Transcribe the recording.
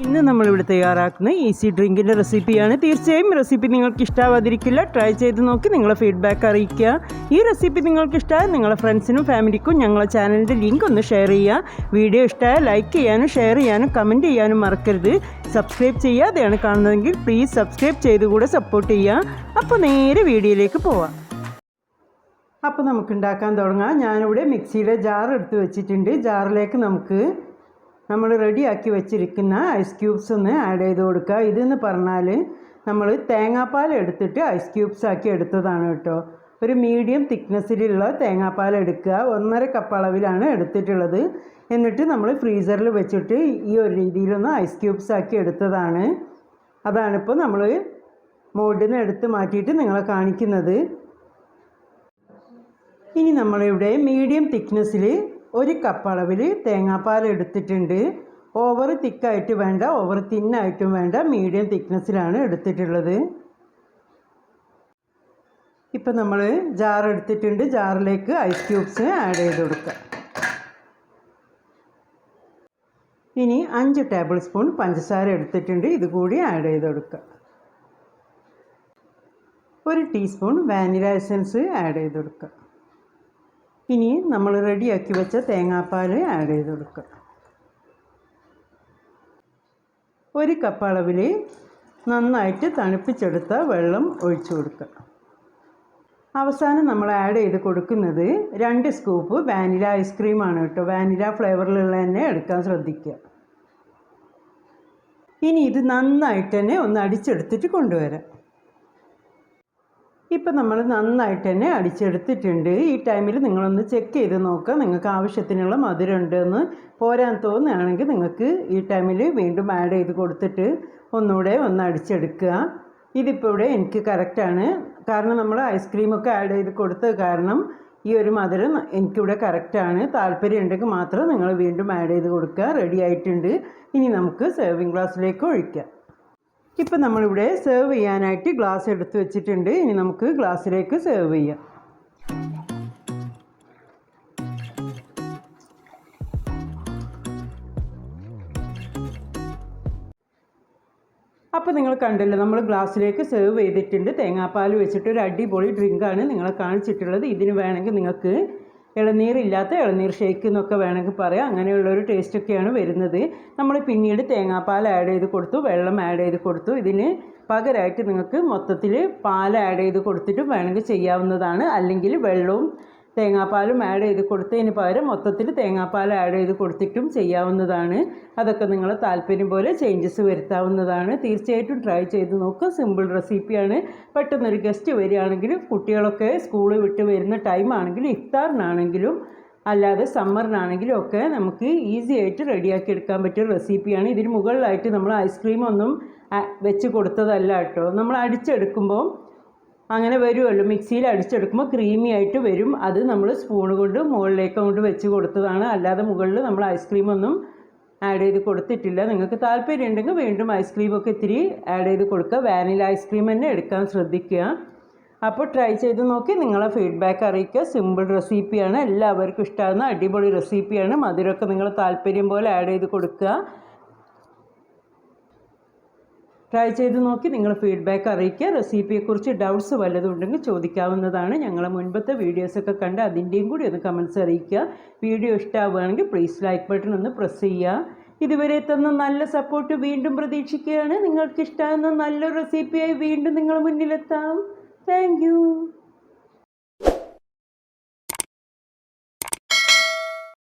ഇന്ന് നമ്മളിവിടെ തയ്യാറാക്കുന്ന ഈസി ഡ്രിങ്കിൻ്റെ റെസിപ്പിയാണ്. തീർച്ചയായും റെസിപ്പി നിങ്ങൾക്ക് ഇഷ്ടമാവാതിരിക്കില്ല. ട്രൈ ചെയ്ത് നോക്കി നിങ്ങളെ ഫീഡ്ബാക്ക് അറിയിക്കുക. ഈ റെസിപ്പി നിങ്ങൾക്ക് ഇഷ്ടമായ നിങ്ങളെ ഫ്രണ്ട്സിനും ഫാമിലിക്കും ഞങ്ങളെ ചാനലിൻ്റെ ലിങ്ക് ഒന്ന് ഷെയർ ചെയ്യുക. വീഡിയോ ഇഷ്ടമായ ലൈക്ക് ചെയ്യാനും ഷെയർ ചെയ്യാനും കമൻറ്റ് ചെയ്യാനും മറക്കരുത്. സബ്സ്ക്രൈബ് ചെയ്യാതെയാണ് കാണുന്നതെങ്കിൽ പ്ലീസ് സബ്സ്ക്രൈബ് ചെയ്ത് കൂടെ സപ്പോർട്ട് ചെയ്യുക. അപ്പോൾ നേരെ വീഡിയോയിലേക്ക് പോവാം. അപ്പോൾ നമുക്ക് ഉണ്ടാക്കാൻ തുടങ്ങാം. ഞാനിവിടെ മിക്സിയുടെ ജാർ എടുത്ത് വെച്ചിട്ടുണ്ട്. ജാറിലേക്ക് നമുക്ക് നമ്മൾ റെഡിയാക്കി വെച്ചിരിക്കുന്ന ഐസ് ക്യൂബ്സ് ഒന്ന് ആഡ് ചെയ്ത് കൊടുക്കുക. ഇതെന്ന് പറഞ്ഞാൽ നമ്മൾ തേങ്ങാപ്പാൽ എടുത്തിട്ട് ഐസ് ക്യൂബ്സ് ആക്കി എടുത്തതാണ് കേട്ടോ. ഒരു മീഡിയം തിക്നെസ്സിലുള്ള തേങ്ങാപ്പാൽ എടുക്കുക. 1.5 കപ്പ് അളവിലാണ് എടുത്തിട്ടുള്ളത്. എന്നിട്ട് നമ്മൾ ഫ്രീസറിൽ വെച്ചിട്ട് ഈ ഒരു രീതിയിലൊന്ന് ഐസ് ക്യൂബ്സ് ആക്കി എടുത്തതാണ്. അതാണിപ്പോൾ നമ്മൾ മോൾഡിൽ നിന്ന് എടുത്ത് മാറ്റിയിട്ട് നിങ്ങളെ കാണിക്കുന്നത്. ഇനി നമ്മളിവിടെ മീഡിയം തിക്നെസ്സിൽ 1 കപ്പ് അളവിൽ തേങ്ങാപ്പാൽ എടുത്തിട്ടുണ്ട്. ഓവർ തിക്കായിട്ട് വേണ്ട, ഓവർ തിന്നായിട്ടും വേണ്ട, മീഡിയം തിക്നെസ്സിലാണ് എടുത്തിട്ടുള്ളത്. ഇപ്പം നമ്മൾ ജാർ എടുത്തിട്ടുണ്ട്. ജാറിലേക്ക് ഐസ് ക്യൂബ്സ് ആഡ് ചെയ്ത് കൊടുക്കുക. ഇനി 5 ടേബിൾ സ്പൂൺ പഞ്ചസാര എടുത്തിട്ടുണ്ട്. ഇത് കൂടി ആഡ് ചെയ്ത് കൊടുക്കുക. 1 ടീസ്പൂൺ വാനില എസൻസ് ആഡ് ചെയ്ത് കൊടുക്കുക. ഇനി നമ്മൾ റെഡിയാക്കി വെച്ച തേങ്ങാപ്പാൽ ആഡ് ചെയ്ത് കൊടുക്കുക. 1 കപ്പ് അളവിൽ നന്നായിട്ട് തണുപ്പിച്ചെടുത്ത വെള്ളം ഒഴിച്ചു കൊടുക്കുക. അവസാനം നമ്മൾ ആഡ് ചെയ്ത് കൊടുക്കുന്നത് 2 സ്കൂപ്പ് വാനില ഐസ്ക്രീമാണ് കേട്ടോ. വാനില ഫ്ലേവറിലുള്ള തന്നെ എടുക്കാൻ ശ്രദ്ധിക്കുക. ഇനി ഇത് നന്നായിട്ട് തന്നെ ഒന്ന് അടിച്ചെടുത്തിട്ട് കൊണ്ടുവരാം. ഇപ്പം നമ്മൾ നന്നായിട്ട് തന്നെ അടിച്ചെടുത്തിട്ടുണ്ട്. ഈ ടൈമിൽ നിങ്ങളൊന്ന് ചെക്ക് ചെയ്ത് നോക്കുക. നിങ്ങൾക്ക് ആവശ്യത്തിനുള്ള മധുരം ഉണ്ടെന്ന് പോരാൻ തോന്നുകയാണെങ്കിൽ നിങ്ങൾക്ക് ഈ ടൈമിൽ വീണ്ടും ആഡ് ചെയ്ത് കൊടുത്തിട്ട് ഒന്നുകൂടെ ഒന്ന് അടിച്ചെടുക്കുക. ഇതിപ്പോൾ ഇവിടെ എനിക്ക് കറക്റ്റാണ്. കാരണം നമ്മൾ ഐസ്ക്രീമൊക്കെ ആഡ് ചെയ്ത് കൊടുത്തത് കാരണം ഈ ഒരു മധുരം എനിക്കിവിടെ കറക്റ്റാണ്. താല്പര്യം ഉണ്ടെങ്കിൽ മാത്രം നിങ്ങൾ വീണ്ടും ആഡ് ചെയ്ത് കൊടുക്കുക. റെഡി ആയിട്ടുണ്ട്. ഇനി നമുക്ക് സെർവിങ് ഗ്ലാസ്സിലേക്ക് ഒഴിക്കാം. ഇപ്പം നമ്മളിവിടെ സെർവ് ചെയ്യാനായിട്ട് ഗ്ലാസ് എടുത്ത് വെച്ചിട്ടുണ്ട്. ഇനി നമുക്ക് ഗ്ലാസ്സിലേക്ക് സെർവ് ചെയ്യാം. അപ്പോൾ നിങ്ങൾ കണ്ടല്ലോ, നമ്മൾ ഗ്ലാസ്സിലേക്ക് സെർവ് ചെയ്തിട്ടുണ്ട്. തേങ്ങാപ്പാൽ വെച്ചിട്ട് ഒരു അടിപൊളി ഡ്രിങ്കാണ് നിങ്ങളെ കാണിച്ചിട്ടുള്ളത്. ഇതിന് വേണമെങ്കിൽ നിങ്ങൾക്ക് ഇളനീരില്ലാത്ത ഇളനീർ ഷേക്ക് എന്നൊക്കെ വേണമെങ്കിൽ പറയാം. അങ്ങനെയുള്ളൊരു ടേസ്റ്റൊക്കെയാണ് വരുന്നത്. നമ്മൾ പിന്നീട് തേങ്ങാപ്പാൽ ആഡ് ചെയ്ത് കൊടുത്തു, വെള്ളം ആഡ് ചെയ്ത് കൊടുത്തു. ഇതിന് പകരമായിട്ട് നിങ്ങൾക്ക് മൊത്തത്തിൽ പാൽ ആഡ് ചെയ്ത് കൊടുത്തിട്ടും വേണമെങ്കിൽ ചെയ്യാവുന്നതാണ്. അല്ലെങ്കിൽ വെള്ളവും തേങ്ങാപ്പാലും ആഡ് ചെയ്ത് കൊടുത്തതിന് പകരം മൊത്തത്തിൽ തേങ്ങാപ്പാൽ ആഡ് ചെയ്ത് കൊടുത്തിട്ടും ചെയ്യാവുന്നതാണ്. അതൊക്കെ നിങ്ങളെ താല്പര്യം പോലെ ചേഞ്ചസ് വരുത്താവുന്നതാണ്. തീർച്ചയായിട്ടും ട്രൈ ചെയ്ത് നോക്കുക. സിമ്പിൾ റെസിപ്പിയാണ്. പെട്ടെന്നൊരു ഗസ്റ്റ് വരികയാണെങ്കിലും കുട്ടികളൊക്കെ സ്കൂൾ വിട്ട് വരുന്ന ടൈമാണെങ്കിലും ഇഫ്താറിനാണെങ്കിലും അല്ലാതെ സമ്മറിനാണെങ്കിലും ഒക്കെ നമുക്ക് ഈസി ആയിട്ട് റെഡിയാക്കി എടുക്കാൻ പറ്റിയ റെസിപ്പിയാണ്. ഇതിന് മുകളിലായിട്ട് നമ്മൾ ഐസ്ക്രീമൊന്നും വെച്ച് കൊടുത്തതല്ല കേട്ടോ. നമ്മൾ അടിച്ചെടുക്കുമ്പോൾ അങ്ങനെ വരുമല്ലോ, മിക്സിയിൽ അടിച്ചെടുക്കുമ്പോൾ ക്രീമി ആയിട്ട് വരും. അത് നമ്മൾ സ്പൂൺ കൊണ്ട് മുകളിലേക്ക് കൊണ്ട് വെച്ച് കൊടുത്തതാണ്. അല്ലാതെ മുകളിൽ നമ്മൾ ഐസ്ക്രീമൊന്നും ആഡ് ചെയ്ത് കൊടുത്തിട്ടില്ല. നിങ്ങൾക്ക് താല്പര്യം ഉണ്ടെങ്കിൽ വീണ്ടും ഐസ്ക്രീമൊക്കെ ഇത്തിരി ആഡ് ചെയ്ത് കൊടുക്കുക. വാനില ഐസ്ക്രീം തന്നെ എടുക്കാൻ ശ്രദ്ധിക്കുക. അപ്പോൾ ട്രൈ ചെയ്ത് നോക്കി നിങ്ങളെ ഫീഡ്ബാക്ക് അറിയിക്കുക. സിമ്പിൾ റെസിപ്പിയാണ്, എല്ലാവർക്കും ഇഷ്ടമാകുന്ന അടിപൊളി റെസിപ്പിയാണ്. മധുരമൊക്കെ നിങ്ങൾ താല്പര്യം പോലെ ആഡ് ചെയ്ത് കൊടുക്കുക. ട്രൈ ചെയ്ത് നോക്കി നിങ്ങൾ ഫീഡ്ബാക്ക് അറിയിക്കുക. റെസിപ്പിയെക്കുറിച്ച് ഡൗട്ട്സ് വല്ലതും ഉണ്ടെങ്കിൽ ചോദിക്കാവുന്നതാണ്. ഞങ്ങളെ മുൻപത്തെ വീഡിയോസൊക്കെ കണ്ട് അതിൻ്റെയും കൂടി ഒന്ന് കമൻറ്റ്സ് അറിയിക്കുക. വീഡിയോ ഇഷ്ടമാവുകയാണെങ്കിൽ പ്ലീസ് ലൈക്ക് ബട്ടൺ ഒന്ന് പ്രസ് ചെയ്യുക. ഇതുവരെ തന്ന നല്ല സപ്പോർട്ട് വീണ്ടും പ്രതീക്ഷിക്കുകയാണ്. നിങ്ങൾക്ക് ഇഷ്ടമാകുന്ന നല്ലൊരു റെസിപ്പിയായി വീണ്ടും നിങ്ങളുടെ മുന്നിലെത്താം. Thank you.